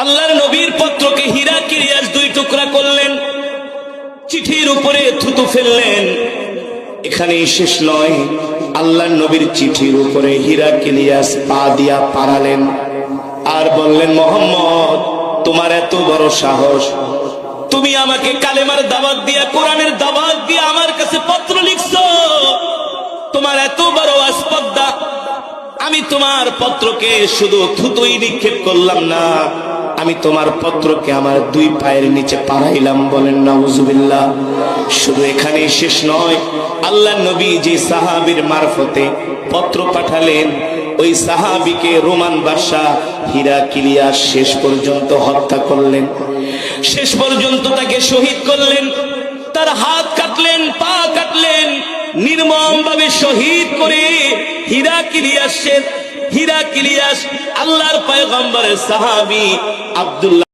আল্লাহর নবীর পত্রকে হিরাক্লিয়াস দুই টুকরা করলেন, চিঠির উপরে থুতু ফেললেন। এখানেই শেষ নয়, আল্লাহর নবীর চিঠির উপরে হিরাক্লিয়াস পা দিয়া পাড়ালেন আর বললেন, মোহাম্মদ, তোমার এত বড় সাহস, তুমি আমাকে কালেমার দাওয়াত দিয়া, কোরআনের দাওয়াত দিয়া আমার কাছে পত্র লিখছো, তোমার এত বড় আসপদ্দা। আমি তোমার পত্রকে শুধু থুতুই নিক্ষেপ করলাম না, আমি তোমার পত্রকে আমার দুই পায়ের নিচে পাড়াইলাম। বলেন নাউজুবিল্লাহ। শুধু এখানেই শেষ নয়, আল্লাহ নবী যে সাহাবীর মারফতে পত্র পাঠালেন, ওই সাহাবীকে রোমান বাদশা হিরাক্লিয়াস শেষ পর্যন্ত হত্যা করলেন, শেষ পর্যন্ত তাকে শহীদ করলেন। তার হাত কাটলেন, পা কাটলেন, নির্মম ভাবে শহীদ করে হিরাক্লিয়াস আল্লাহর পয়গম্বরের সাহাবী আব্দুল্লাহ